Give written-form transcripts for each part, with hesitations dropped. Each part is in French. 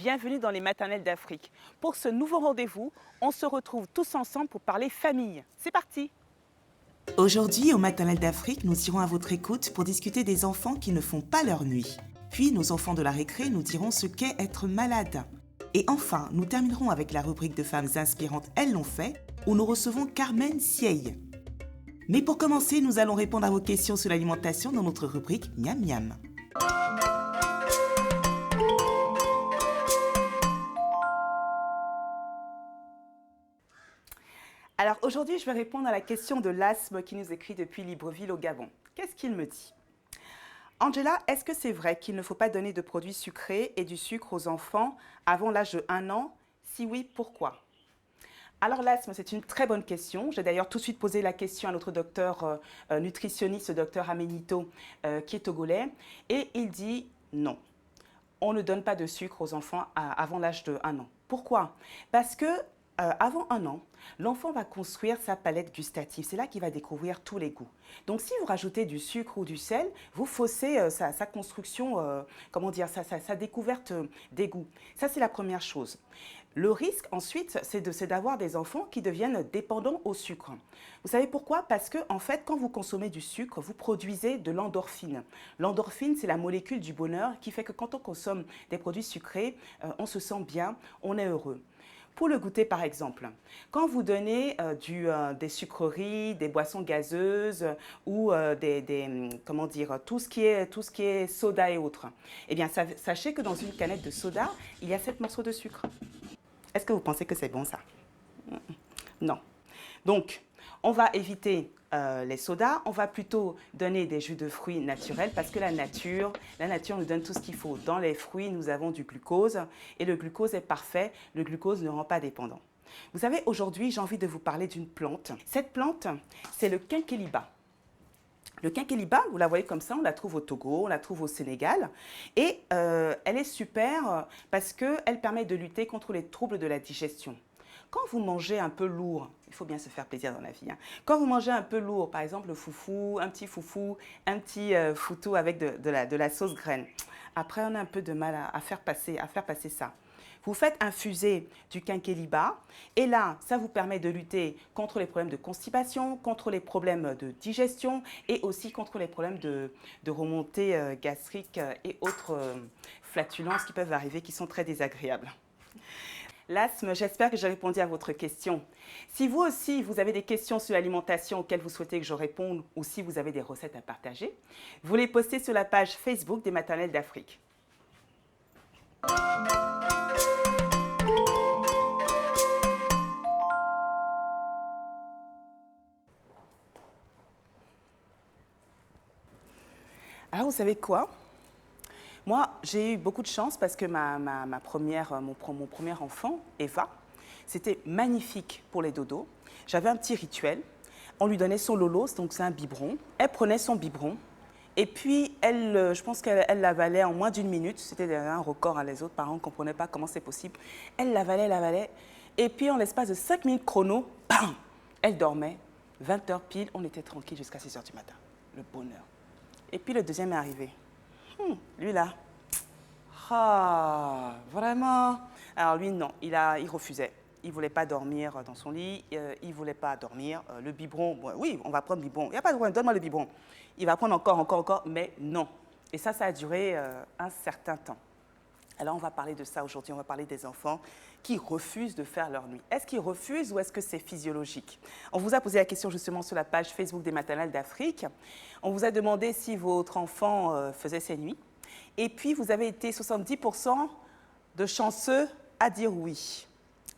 bienvenue dans les maternelles d'Afrique. Pour ce nouveau rendez-vous, on se retrouve tous ensemble pour parler famille. C'est parti! Aujourd'hui, au Maternelles d'Afrique, nous irons à votre écoute pour discuter des enfants qui ne font pas leur nuit. Puis, nos enfants de la récré nous diront ce qu'est être malade. Et enfin, nous terminerons avec la rubrique de femmes inspirantes Elles l'ont fait, où nous recevons Carmen Siey. Mais pour commencer, nous allons répondre à vos questions sur l'alimentation dans notre rubrique Miam Miam. Alors aujourd'hui, je vais répondre à la question de l'asthme qui nous écrit depuis Libreville au Gabon. Qu'est-ce qu'il me dit? Angela, est-ce que c'est vrai qu'il ne faut pas donner de produits sucrés et du sucre aux enfants avant l'âge de 1 an? Si oui, pourquoi? Alors l'asthme, c'est une très bonne question. J'ai d'ailleurs tout de suite posé la question à notre docteur nutritionniste, le docteur Amenito, qui est togolais, et il dit non. On ne donne pas de sucre aux enfants avant l'âge de 1 an. Pourquoi? Parce que avant 1 an, l'enfant va construire sa palette gustative. C'est là qu'il va découvrir tous les goûts. Donc, si vous rajoutez du sucre ou du sel, vous faussez sa construction, sa découverte des goûts. Ça, c'est la première chose. Le risque, ensuite, c'est d'avoir des enfants qui deviennent dépendants au sucre. Vous savez pourquoi? Parce que, en fait, quand vous consommez du sucre, vous produisez de l'endorphine. L'endorphine, c'est la molécule du bonheur qui fait que quand on consomme des produits sucrés, on se sent bien, on est heureux. Pour le goûter, par exemple, quand vous donnez des sucreries, des boissons gazeuses ou tout ce qui est soda et autres, eh bien, sachez que dans une canette de soda, il y a 7 morceaux de sucre. Est-ce que vous pensez que c'est bon, ça? Non. Donc, on va éviter les sodas, on va plutôt donner des jus de fruits naturels parce que la nature nous donne tout ce qu'il faut. Dans les fruits, nous avons du glucose et le glucose est parfait, le glucose ne rend pas dépendant. Vous savez, aujourd'hui, j'ai envie de vous parler d'une plante. Cette plante, c'est le quinqueliba. Le quinqueliba, vous la voyez comme ça, on la trouve au Togo, on la trouve au Sénégal et elle est super parce qu'elle permet de lutter contre les troubles de la digestion. Quand vous mangez un peu lourd, il faut bien se faire plaisir dans la vie. Quand vous mangez un peu lourd, par exemple le foufou, un petit foutou avec de la sauce graine, après on a un peu de mal à faire passer ça. Vous faites infuser du quinqueliba et là, ça vous permet de lutter contre les problèmes de constipation, contre les problèmes de digestion et aussi contre les problèmes de remontée gastrique et autres flatulences qui peuvent arriver, qui sont très désagréables. L'asthme, j'espère que j'ai répondu à votre question. Si vous aussi, vous avez des questions sur l'alimentation auxquelles vous souhaitez que je réponde ou si vous avez des recettes à partager, vous les postez sur la page Facebook des Maternelles d'Afrique. Alors, vous savez quoi? Moi, j'ai eu beaucoup de chance parce que mon premier enfant, Eva, c'était magnifique pour les dodos. J'avais un petit rituel. On lui donnait son lolos, donc c'est un biberon. Elle prenait son biberon et puis je pense qu'elle l'avalait en moins d'1 minute. C'était un record. Les autres parents ne comprenaient pas comment c'est possible. Elle l'avalait. Et puis en l'espace de 5 minutes chrono, bam, elle dormait. 20 heures pile, on était tranquille jusqu'à 6 heures du matin. Le bonheur. Et puis le deuxième est arrivé. Lui là, vraiment. Alors lui non, il refusait. Il ne voulait pas dormir dans son lit, il ne voulait pas dormir. Le biberon, bon, oui, on va prendre le biberon. Il n'y a pas de problème, donne-moi le biberon. Il va prendre encore, mais non. Et ça a duré un certain temps. Alors on va parler de ça aujourd'hui, on va parler des enfants qui refusent de faire leur nuit. Est-ce qu'ils refusent ou est-ce que c'est physiologique? On vous a posé la question justement sur la page Facebook des Maternelles d'Afrique. On vous a demandé si votre enfant faisait ses nuits. Et puis vous avez été 70% de chanceux à dire oui.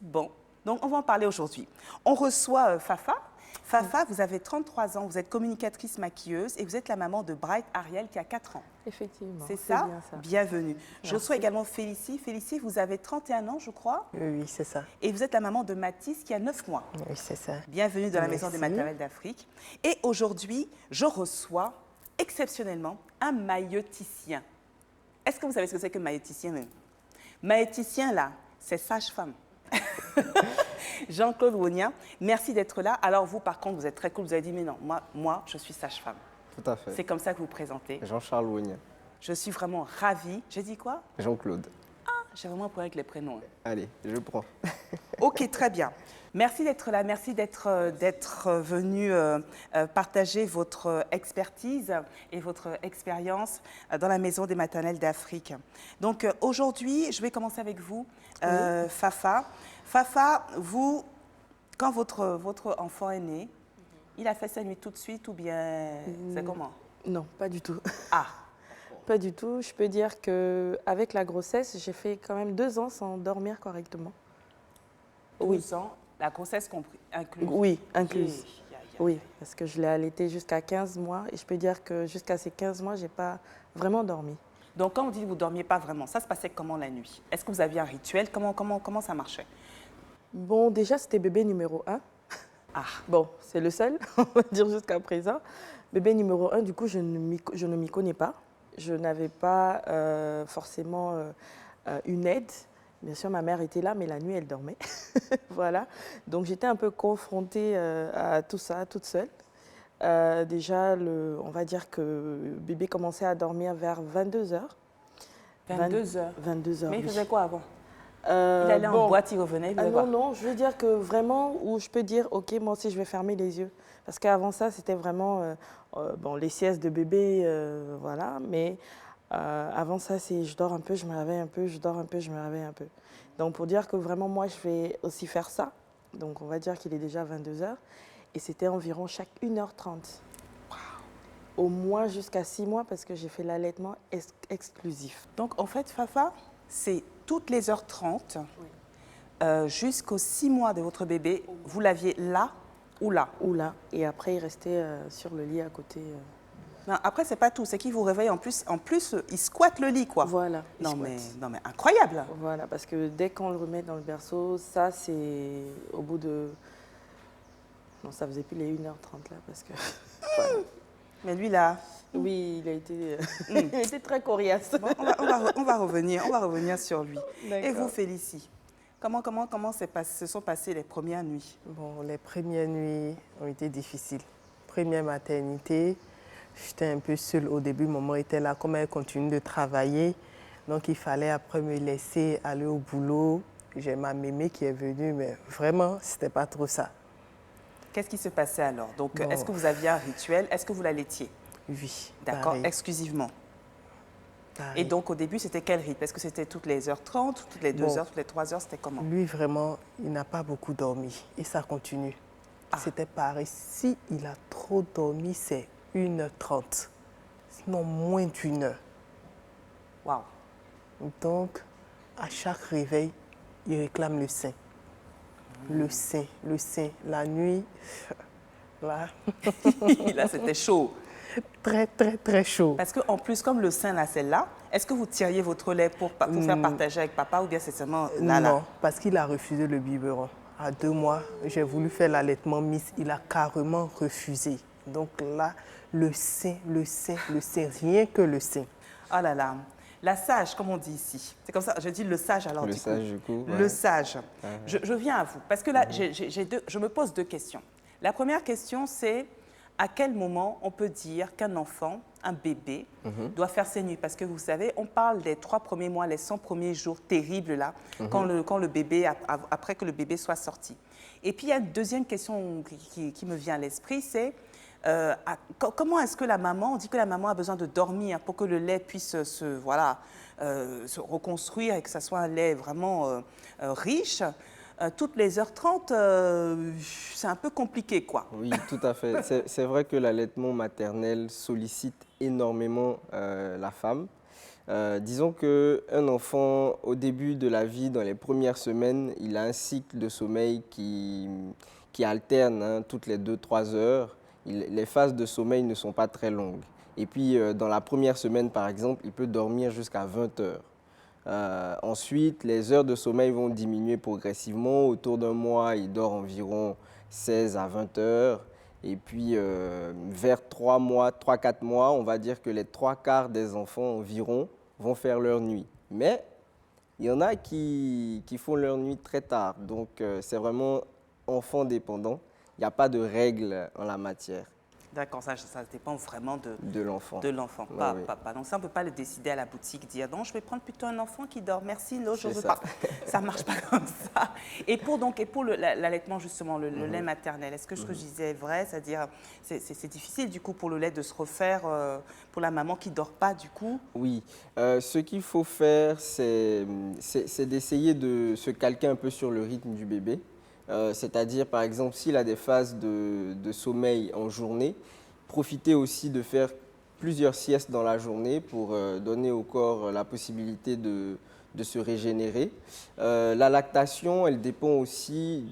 Bon, donc on va en parler aujourd'hui. On reçoit Fafa. Fafa, vous avez 33 ans, vous êtes communicatrice maquilleuse et vous êtes la maman de Bright Ariel qui a 4 ans. Effectivement. C'est ça? Bien ça. Bienvenue. Je reçois également Félicie. Félicie, vous avez 31 ans, je crois. Oui, c'est ça. Et vous êtes la maman de Mathis qui a 9 mois. Oui, c'est ça. Bienvenue dans la Merci. Maison des Maternelles d'Afrique. Et aujourd'hui, je reçois exceptionnellement un mailloticien. Est-ce que vous savez ce que c'est que mailloticien même? Mailloticien, là, c'est sage-femme. Jean-Claude Wogna, merci d'être là. Alors vous, par contre, vous êtes très cool. Vous avez dit, mais non, moi je suis sage-femme. Tout à fait. C'est comme ça que vous vous présentez. Jean-Charles Wogna. Je suis vraiment ravie. J'ai dit quoi? Jean-Claude. Ah, J'ai vraiment un problème avec les prénoms. Hein. Allez, je prends. Ok, très bien. Merci d'être là, merci d'être venu partager votre expertise et votre expérience dans la Maison des maternelles d'Afrique. Donc aujourd'hui, je vais commencer avec vous, Fafa. Fafa, vous, quand votre enfant est né, il a fait sa nuit tout de suite ou bien c'est comment? Non, pas du tout. Ah, Pas du tout. Je peux dire qu'avec la grossesse, j'ai fait quand même 2 ans sans dormir correctement. 12 ans, la grossesse compris, incluse. Oui, incluse. Aïe, aïe, aïe. Oui, parce que je l'ai allaité jusqu'à 15 mois et je peux dire que jusqu'à ces 15 mois, je n'ai pas vraiment dormi. Donc, quand on dit que vous ne dormiez pas vraiment, ça se passait comment la nuit? Est-ce que vous aviez un rituel? Comment ça marchait? Bon, déjà, c'était bébé numéro 1. Ah, Bon, c'est le seul, on va dire jusqu'à présent. Bébé numéro 1, du coup, je ne m'y connais pas. Je n'avais pas forcément une aide. Bien sûr, ma mère était là, mais la nuit, elle dormait. Voilà. Donc, j'étais un peu confrontée à tout ça, toute seule. Déjà, on va dire que bébé commençait à dormir vers 22 heures. 22 heures. 22 heures, Mais il oui. faisait quoi avant? Il Il allait en boîte, il revenait, il faisait quoi? non, non, je veux dire que vraiment, où je peux dire, ok, moi aussi, je vais fermer les yeux. Parce qu'avant ça, c'était vraiment, bon, les siestes de bébé, voilà, mais avant ça, c'est je dors un peu, je me réveille un peu, je dors un peu, je me réveille un peu. Donc, pour dire que vraiment, moi, je vais aussi faire ça. Donc, on va dire qu'il est déjà 22 heures. Et c'était environ chaque 1h30. Au moins jusqu'à 6 mois, parce que j'ai fait l'allaitement exclusif. Donc, en fait, Fafa, c'est toutes les heures 30 jusqu'aux 6 mois de votre bébé, vous l'aviez là ou là? Ou là. Et après, il restait sur le lit à côté. Non, après, c'est pas tout, c'est qu'il vous réveille en plus, il squatte le lit, quoi. Voilà. il Non squatte. mais incroyable. Voilà, parce que dès qu'on le remet dans le berceau, ça c'est au bout de... Non, ça faisait plus les 1h30 là, parce que... Voilà. Mais lui, là, Oui, il a été, il était très coriace. bon, on va revenir sur lui. Et vous, D'accord. Félicie, comment se sont passées les premières nuits? Bon, les premières nuits ont été difficiles. Première maternité, j'étais un peu seule au début. Maman était là, comme elle continue de travailler. Donc, il fallait après me laisser aller au boulot. J'ai ma mémé qui est venue, mais vraiment, c'était pas trop ça. Qu'est-ce qui se passait alors? Donc, Bon. est-ce que vous aviez un rituel? Est-ce que vous l'allaitiez? Oui, D'accord, pareil, exclusivement. pareil. Et donc, au début, c'était quel rythme? Est-ce que c'était toutes les heures 30, toutes les 2 Bon. heures, toutes les 3 heures? C'était comment? Lui, vraiment, il n'a pas beaucoup dormi. Et ça continue. Ah. C'était pareil. Si il a trop dormi, c'est 1h30. Sinon, moins d'1 heure. Waouh! Donc, à chaque réveil, il réclame le sein. Le sein, le sein. La nuit, là, Là, c'était chaud. très, très, très chaud. Parce qu'en plus, comme le sein, là, c'est là, est-ce que vous tiriez votre lait pour faire partager avec papa ou bien c'est seulement là, là? Non, parce qu'il a refusé le biberon. À 2 mois, j'ai voulu faire l'allaitement Miss. Il a carrément refusé. Donc là, le sein, le sein, le sein, rien que le sein. Oh là là. La sage, comme on dit ici. C'est comme ça, je dis le sage alors Le du sage, coup. du coup, Le ouais. sage. Je viens à vous, parce que là, je me pose 2 questions. La première question, c'est à quel moment on peut dire qu'un enfant, un bébé, doit faire ses nuits? Parce que vous savez, on parle des 3 premiers mois, les 100 premiers jours terribles là, quand le bébé, après que le bébé soit sorti. Et puis il y a une deuxième question qui me vient à l'esprit, c'est comment est-ce que la maman, on dit que la maman a besoin de dormir pour que le lait puisse se reconstruire et que ça soit un lait vraiment riche. Toutes les heures 30, c'est un peu compliqué, quoi. Oui, tout à fait. C'est vrai que l'allaitement maternel sollicite énormément la femme. Disons qu'un enfant, au début de la vie, dans les premières semaines, il a un cycle de sommeil qui alterne toutes les 2-3 heures. Les phases de sommeil ne sont pas très longues. Et puis, dans la première semaine, par exemple, il peut dormir jusqu'à 20 heures. Ensuite, les heures de sommeil vont diminuer progressivement. Autour d'un mois, il dort environ 16 à 20 heures. Et puis, vers 3-4 mois, on va dire que les 3/4 des enfants environ vont faire leur nuit. Mais il y en a qui font leur nuit très tard. Donc, c'est vraiment enfant dépendant. Il n'y a pas de règles en la matière. D'accord, ça dépend vraiment de l'enfant. de l'enfant, Ouais, pas oui. papa. Donc ça, on ne peut pas le décider à la boutique, dire non, je vais prendre plutôt un enfant qui dort, merci, l'autre, je ne C'est veux ça. pas. Ça ne marche pas comme ça. Et pour l'allaitement, justement, le lait maternel, est-ce que ce que je disais est vrai? C'est-à-dire, c'est difficile, du coup, pour le lait de se refaire, pour la maman qui ne dort pas, du coup? Oui, ce qu'il faut faire, c'est d'essayer de se calquer un peu sur le rythme du bébé. C'est-à-dire, par exemple, s'il a des phases de sommeil en journée, profitez aussi de faire plusieurs siestes dans la journée pour donner au corps la possibilité de se régénérer. La lactation, elle dépend aussi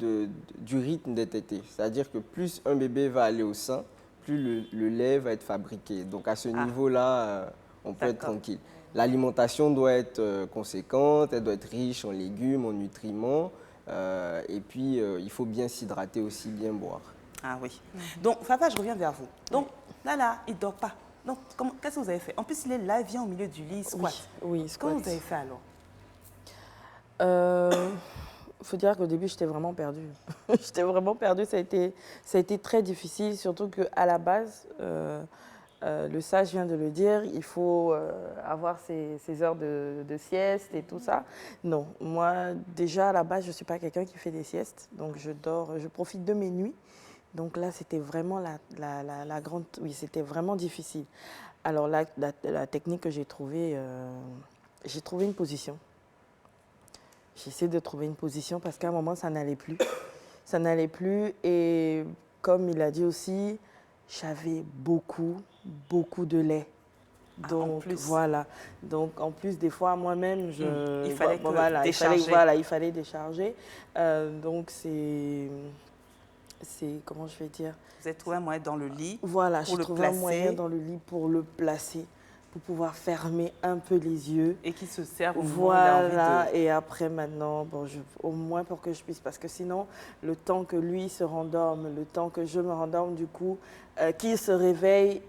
du rythme des tétés. C'est-à-dire que plus un bébé va aller au sein, plus le lait va être fabriqué. Donc à ce niveau-là, on peut être D'accord. tranquille. L'alimentation doit être conséquente, elle doit être riche en légumes, en nutriments. Et puis, il faut bien s'hydrater aussi, bien boire. Ah oui. Donc, Fafa, je reviens vers vous. Donc, là, il ne dort pas. Donc, qu'est-ce que vous avez fait? En plus, il est là, il vient au milieu du lit, il squatte. Oui, Comment squat. vous avez fait alors? Il faut dire qu'au début, j'étais vraiment perdue. J'étais vraiment perdue. Ça a été très difficile, surtout qu'à la base, le sage vient de le dire, il faut avoir ses heures de sieste et tout ça. Non, moi, déjà, à la base, je ne suis pas quelqu'un qui fait des siestes. Donc, je dors, je profite de mes nuits. Donc là, c'était vraiment la grande... Oui, c'était vraiment difficile. Alors, la technique que j'ai trouvé une position. J'ai essayé de trouver une position parce qu'à un moment, ça n'allait plus. Ça n'allait plus et comme il a dit aussi, j'avais beaucoup de lait. Donc, en plus. voilà. Donc, en plus, des fois, moi-même, Il fallait décharger. il fallait décharger. Donc, comment je vais dire? Vous avez trouvé un moyen dans le lit Voilà, pour j'ai le trouvé un placer moyen dans le lit pour le placer, pour pouvoir fermer un peu les yeux. et qui se serve au moment où il a envie Voilà, de... et après maintenant, bon, au moins pour que je puisse, parce que sinon, le temps que lui se rendorme, le temps que je me rendorme, du coup, qu'il se réveille,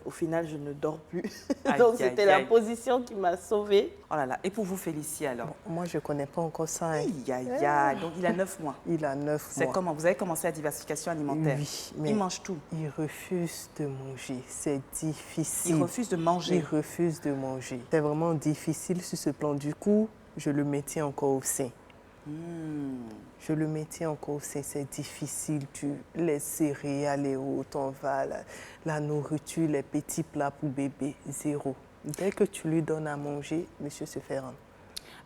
au final, je ne dors plus. Aïe, Donc, aïe, c'était aïe. la position qui m'a sauvée. Oh là là. Et pour vous, Félicie, alors? Moi, je ne connais pas encore ça. Hein. Aïe, aïe, aïe. Donc, il a 9 mois. Il a 9 C'est mois. comment? Vous avez commencé la diversification alimentaire? Oui, mais Il mange tout. il refuse de manger. C'est difficile. Il refuse de manger. Il refuse de manger. C'est vraiment difficile sur ce plan. Du coup, je le mettais encore au sein. Je le mettais encore au sein. C'est difficile. Les céréales et autres, on va, la nourriture, les petits plats pour bébé, zéro. Dès que tu lui donnes à manger, monsieur se fait rendre.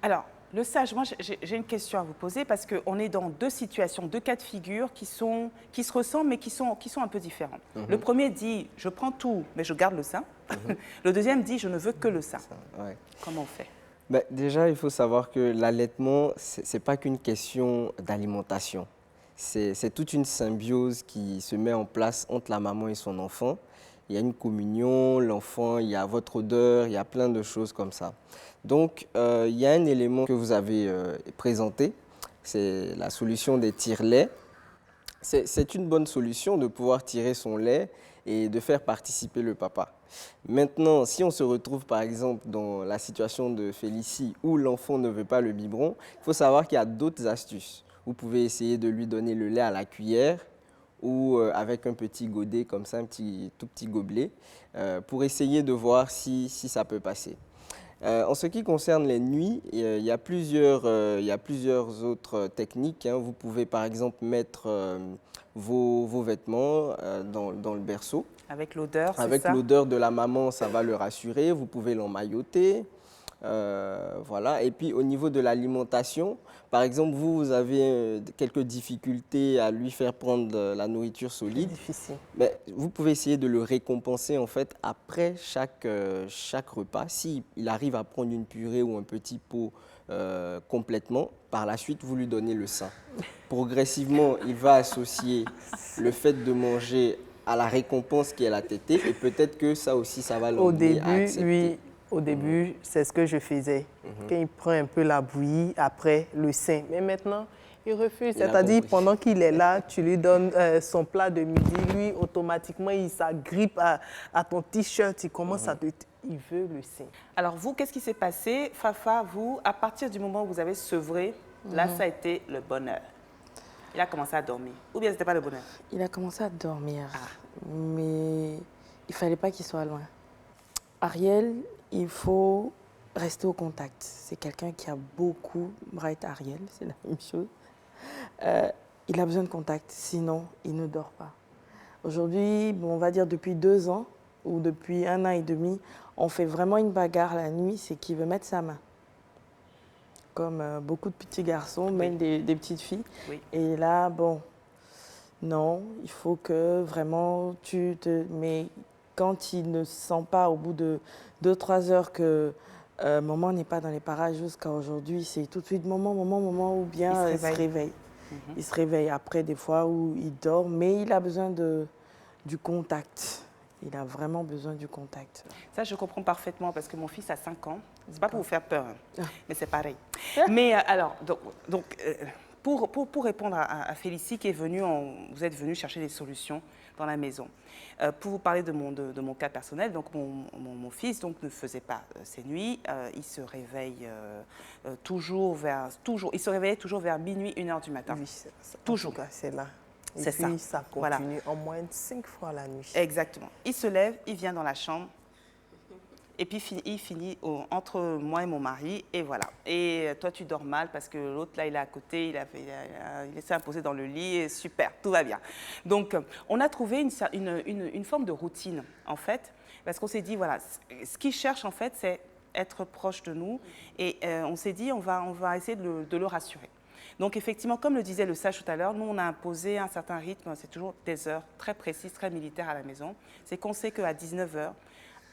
Alors, le sage, moi, j'ai une question à vous poser parce qu'on est dans deux situations, deux cas de figure qui se ressemblent mais qui sont un peu différents. Le premier dit, je prends tout, mais je garde le sein. Le deuxième dit, je ne veux que le sein. Ouais. Comment on fait? Ben, déjà, il faut savoir que l'allaitement, ce n'est pas qu'une question d'alimentation. C'est toute une symbiose qui se met en place entre la maman et son enfant. Il y a une communion, l'enfant, il y a votre odeur, il y a plein de choses comme ça. Donc, il y a un élément que vous avez présenté, c'est la solution des tire-laits. C'est une bonne solution de pouvoir tirer son lait et de faire participer le papa. Maintenant, si on se retrouve par exemple dans la situation de Félicie où l'enfant ne veut pas le biberon, il faut savoir qu'il y a d'autres astuces. Vous pouvez essayer de lui donner le lait à la cuillère ou avec un petit godet comme ça, un tout petit gobelet, pour essayer de voir si ça peut passer. En ce qui concerne les nuits, il y a plusieurs autres techniques. Hein. Vous pouvez par exemple mettre vos vêtements dans le berceau. Avec l'odeur, c'est ça? Avec l'odeur de la maman, ça va le rassurer. Vous pouvez l'emmailloter. Voilà. Et puis au niveau de l'alimentation, par exemple, vous avez quelques difficultés à lui faire prendre la nourriture solide. C'est difficile. Mais vous pouvez essayer de le récompenser en fait après chaque repas. S'il arrive à prendre une purée ou un petit pot complètement, par la suite, vous lui donnez le sein. Progressivement, il va associer le fait de manger à la récompense qui est la tétée et peut-être que ça aussi, ça va l'emmener à accepter. Oui, au début, c'est ce que je faisais. Quand il prend un peu la bouillie, après le sein. Mais maintenant, il refuse. Il a C'est-à-dire, compris. pendant qu'il est là, tu lui donnes son plat de midi. Lui, automatiquement, il s'agrippe à ton t-shirt. Il commence à te... Il veut le sein. Alors vous, qu'est-ce qui s'est passé? Fafa, vous, à partir du moment où vous avez sevré, là, ça a été le bonheur. Il a commencé à dormir. Ou bien ce n'était pas le bonheur? Il a commencé à dormir. mais il ne fallait pas qu'il soit loin. Ariel, il faut rester au contact. C'est quelqu'un qui a beaucoup, Bright Ariel, c'est la même chose. Il a besoin de contact, sinon il ne dort pas. Aujourd'hui, bon, on va dire depuis 2 ans ou depuis 1 an et demi, on fait vraiment une bagarre la nuit, c'est qu'il veut mettre sa main. Comme beaucoup de petits garçons, même des petites filles. Oui. Et là, bon, non, il faut que vraiment tu te... Mais quand il ne sent pas au bout de 2-3 heures que maman n'est pas dans les parages jusqu'à aujourd'hui, c'est tout de suite maman, ou bien il se réveille. Il se réveille après des fois où il dort, mais il a besoin du contact. Il a vraiment besoin du contact. Ça, je comprends parfaitement parce que mon fils a 5 ans. C'est pas pour vous faire peur, hein, mais c'est pareil. Mais alors, pour répondre à Félicie qui est venue, vous êtes venu chercher des solutions dans la maison. Pour vous parler de mon cas personnel, donc mon fils donc, ne faisait pas ses nuits. Il se réveille il se réveillait toujours vers minuit, 1h du matin. Oui, c'est ça. Toujours. En tout cas, c'est là. Et C'est puis, ça. ça continue en moins de 5 fois la nuit. Exactement. Il se lève, il vient dans la chambre. Et puis, il finit entre moi et mon mari, et voilà. Et toi, tu dors mal parce que l'autre, là, il est à côté, il s'est imposé dans le lit, et super, tout va bien. Donc, on a trouvé une forme de routine, en fait, parce qu'on s'est dit, voilà, ce qu'il cherche, en fait, c'est être proche de nous, et on s'est dit, on va essayer de le rassurer. Donc, effectivement, comme le disait le sage tout à l'heure, nous, on a imposé un certain rythme, c'est toujours des heures très précises, très militaires à la maison. C'est qu'on sait qu'à 19h,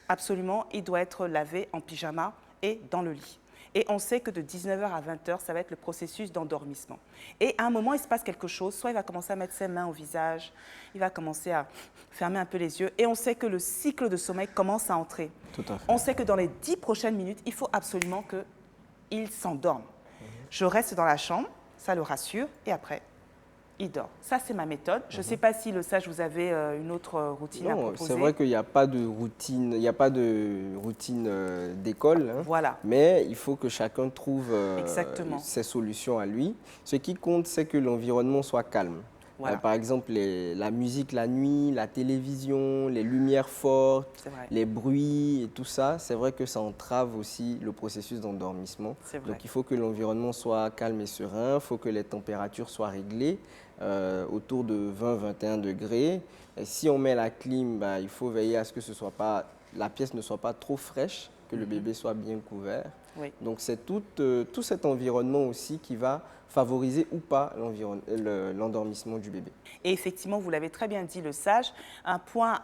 absolument, il doit être lavé en pyjama et dans le lit. Et on sait que de 19h à 20h, ça va être le processus d'endormissement. Et à un moment, il se passe quelque chose. Soit il va commencer à mettre ses mains au visage, il va commencer à fermer un peu les yeux. Et on sait que le cycle de sommeil commence à entrer. Tout à fait. On sait que dans les 10 prochaines minutes, il faut absolument qu'il s'endorme. Je reste dans la chambre, ça le rassure, et après, il dort. Ça, c'est ma méthode. Je ne sais pas si le sage, vous avez une autre routine à proposer. C'est vrai qu'il n'y a pas de routine, d'école. Hein, voilà. Mais il faut que chacun trouve Exactement. ses solutions à lui. Ce qui compte, c'est que l'environnement soit calme. Voilà. Par exemple, la musique la nuit, la télévision, les lumières fortes, les bruits et tout ça, c'est vrai que ça entrave aussi le processus d'endormissement. Donc il faut que l'environnement soit calme et serein, il faut que les températures soient réglées autour de 20-21 degrés. Et si on met la clim, il faut veiller à ce que la pièce ne soit pas trop fraîche, que le bébé soit bien couvert. Oui. Donc c'est tout cet environnement aussi qui va favoriser ou pas l'endormissement du bébé. Et effectivement, vous l'avez très bien dit, le sage, un point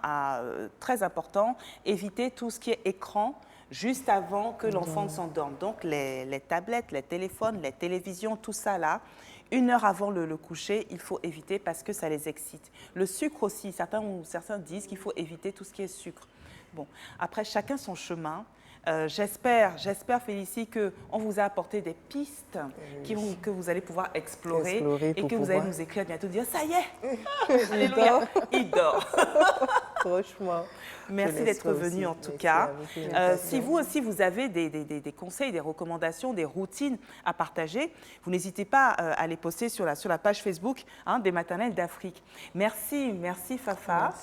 très important, éviter tout ce qui est écran juste avant que l'enfant ne s'endorme. Donc les tablettes, les téléphones, les télévisions, tout ça là, 1 heure avant le coucher, il faut éviter parce que ça les excite. Le sucre aussi, certains disent qu'il faut éviter tout ce qui est sucre. Bon, après, chacun son chemin. J'espère, Félicie, qu'on vous a apporté des pistes que vous allez pouvoir explorer et que vous allez nous écrire bientôt, dire ça y est, alléluia, il dort. Franchement. Merci d'être venu en tout cas. Si vous aussi vous avez des conseils, des recommandations, des routines à partager, vous n'hésitez pas à les poster sur la page Facebook des Maternelles d'Afrique. Merci Fafa.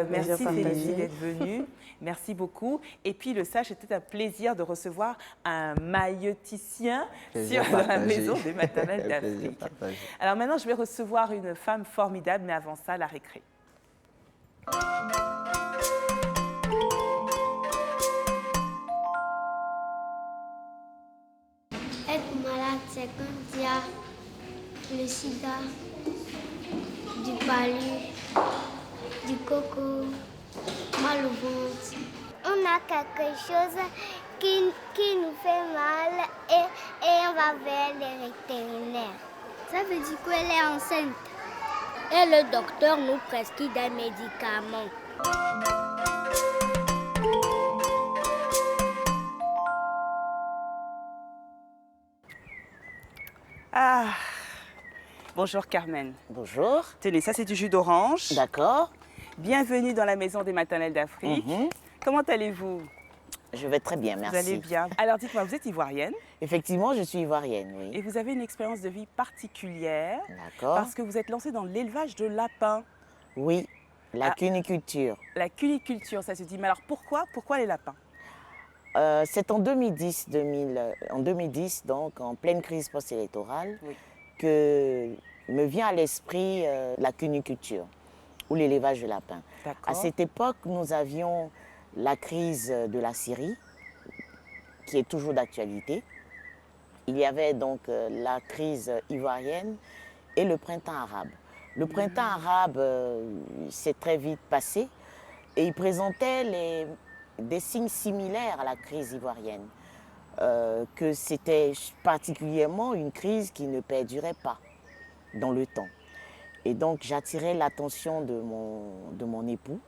Merci Félicie d'être venue. Merci beaucoup. Et puis le sage, c'était un plaisir de recevoir un mailloticien dans la maison des Maternelles d'Afrique. Alors maintenant, je vais recevoir une femme formidable, mais avant ça, la récré. Être malade, c'est quand il y a le sida, du palu, du coco, mal au ventre. On a quelque chose qui nous fait mal et on va vers les vétérinaires. Ça veut dire qu'elle est enceinte. Et le docteur nous prescrit des médicaments. Ah, bonjour Carmen. Bonjour. Tenez, ça c'est du jus d'orange. D'accord. Bienvenue dans la maison des Maternelles d'Afrique. Comment allez-vous? Je vais très bien, merci. Vous allez bien. Alors dites-moi, vous êtes ivoirienne? Effectivement, je suis ivoirienne, oui. Et vous avez une expérience de vie particulière. D'accord. Parce que vous êtes lancée dans l'élevage de lapins. Oui. La Ah. cuniculture. La cuniculture, ça se dit. Mais alors pourquoi les lapins? C'est en 2010, donc en pleine crise post-électorale, Oui. que me vient à l'esprit la cuniculture ou l'élevage de lapins. À D'accord. cette époque, nous avions la crise de la Syrie, qui est toujours d'actualité. Il y avait donc la crise ivoirienne et le printemps arabe. Le printemps arabe s'est très vite passé et il présentait des signes similaires à la crise ivoirienne. Que c'était particulièrement une crise qui ne perdurait pas dans le temps. Et donc j'attirais l'attention de mon époux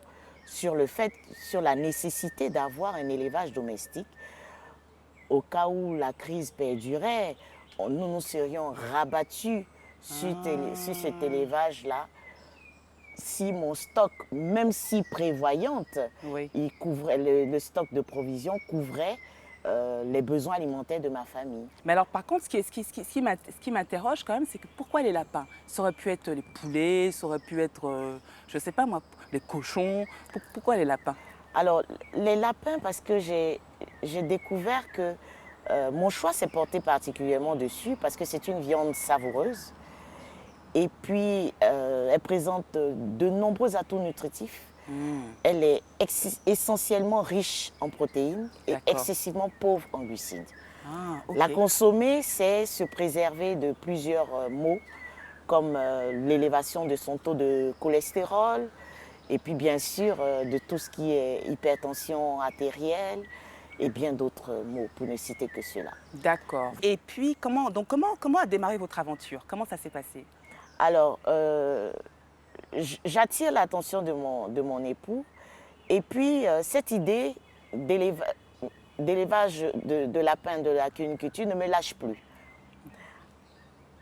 sur la nécessité d'avoir un élevage domestique. Au cas où la crise perdurait, nous serions rabattus sur cet élevage-là. Si mon stock, même si prévoyante, Oui. il couvrait, le stock de provisions couvrait les besoins alimentaires de ma famille. Mais alors par contre, ce qui m'interroge quand même, c'est que pourquoi les lapins? Ça aurait pu être les poulets, ça aurait pu être, je sais pas moi, les cochons. Pourquoi les lapins? Alors, les lapins, parce que j'ai découvert que mon choix s'est porté particulièrement dessus, parce que c'est une viande savoureuse. Et puis, elle présente de nombreux atouts nutritifs. Elle est essentiellement riche en protéines et D'accord. excessivement pauvre en glucides. Ah, ok. La consommer, c'est se préserver de plusieurs maux, comme l'élévation de son taux de cholestérol, et puis bien sûr de tout ce qui est hypertension artérielle et bien d'autres maux, pour ne citer que cela. D'accord. Et puis comment a démarré votre aventure? Comment ça s'est passé? Alors, j'attire l'attention de mon époux, et puis cette idée d'élevage de lapins, de la cuniculture ne me lâche plus.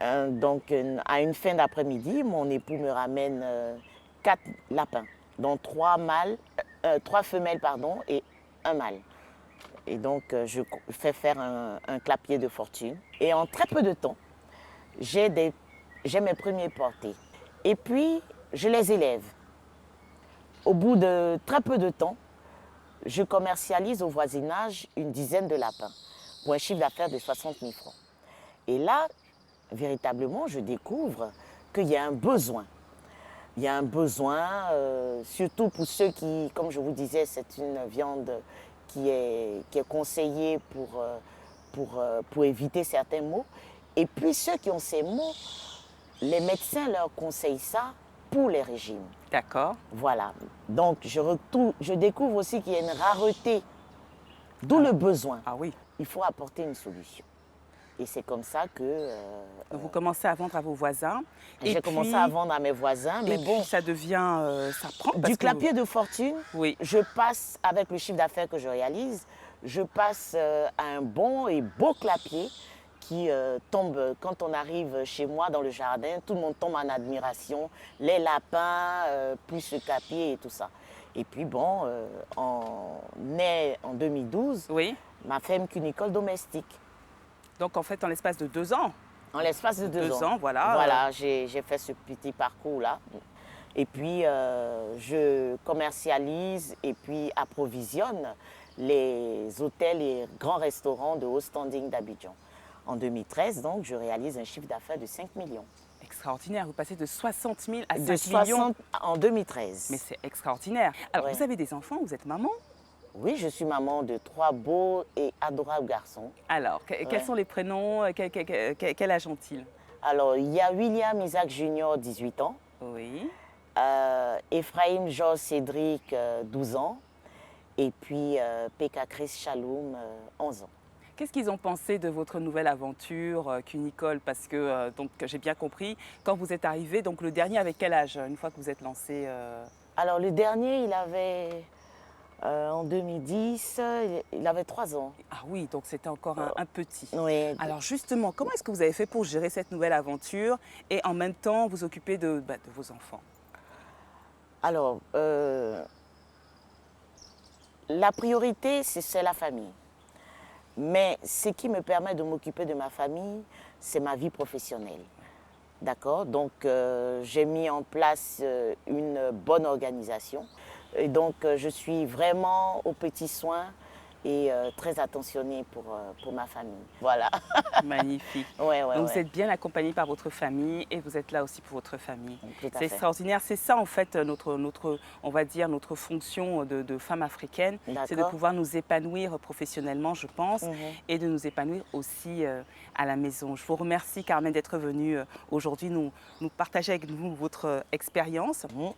Donc, à une fin d'après-midi, mon époux me ramène 4 lapins, dont 3 femelles et un mâle. Et donc, je fais faire un clapier de fortune. Et en très peu de temps, j'ai mes premiers portés. Et puis, je les élève. Au bout de très peu de temps, je commercialise au voisinage une dizaine de lapins pour un chiffre d'affaires de 60 000 francs. Et là, véritablement, je découvre qu'il y a un besoin. Il y a un besoin, surtout pour ceux qui, comme je vous disais, c'est une viande qui est conseillée pour éviter certains maux. Et puis ceux qui ont ces maux, les médecins leur conseillent ça pour les régimes. D'accord. Voilà. Donc je découvre aussi qu'il y a une rareté, d'où le besoin. Ah oui. Il faut apporter une solution. Et c'est comme ça que Donc vous commencez à vendre à vos voisins. j'ai commencé à vendre à mes voisins. Mais Et bon, puis ça devient, ça prend. Parce du que clapier de fortune, Oui. je passe, avec le chiffre d'affaires que je réalise, je passe à un bon et beau clapier qui tombe quand on arrive chez moi dans le jardin. Tout le monde tombe en admiration. Les lapins, plus le clapier et tout ça. Et puis bon, en 2012, Oui. ma ferme cunicole domestique. Donc en fait, en l'espace de 2 ans. En l'espace de 2 ans. Voilà. Voilà, j'ai fait ce petit parcours-là. Et puis, je commercialise et puis approvisionne les hôtels et grands restaurants de haut standing d'Abidjan. En 2013, donc, je réalise un chiffre d'affaires de 5 millions. Extraordinaire. Vous passez de 60 000 à 5 De 60 millions. en 2013. Mais c'est extraordinaire. Alors, Ouais. vous avez des enfants, vous êtes maman. Oui, je suis maman de 3 beaux et adorables garçons. Alors, quels sont les prénoms? Quel âge ont-ils? Alors, il y a William Isaac Junior, 18 ans. Oui. Ephraim Georges Cédric, 12 ans. Et puis Pekka Chris Chaloum, 11 ans. Qu'est-ce qu'ils ont pensé de votre nouvelle aventure, Cunicole? Parce que, donc, j'ai bien compris, quand vous êtes arrivé, donc le dernier avec quel âge, une fois que vous êtes lancé Alors, le dernier, il avait, en 2010, il avait 3 ans. Ah oui, donc c'était encore un petit. Oui. Alors justement, comment est-ce que vous avez fait pour gérer cette nouvelle aventure et en même temps vous occuper de vos enfants? Alors, la priorité, c'est la famille. Mais ce qui me permet de m'occuper de ma famille, c'est ma vie professionnelle. D'accord, donc j'ai mis en place une bonne organisation. Et donc je suis vraiment aux petits soins et très attentionnée pour ma famille. Voilà. Magnifique. Ouais, ouais, Donc ouais. vous êtes bien accompagné par votre famille et vous êtes là aussi pour votre famille. Tout à C'est fait. extraordinaire. C'est ça en fait on va dire notre fonction de femme africaine, c'est de D'accord. pouvoir nous épanouir professionnellement, je pense, Mhm. et de nous épanouir aussi à la maison. Je vous remercie Carmen d'être venue aujourd'hui nous partager avec nous votre expérience. Mhm.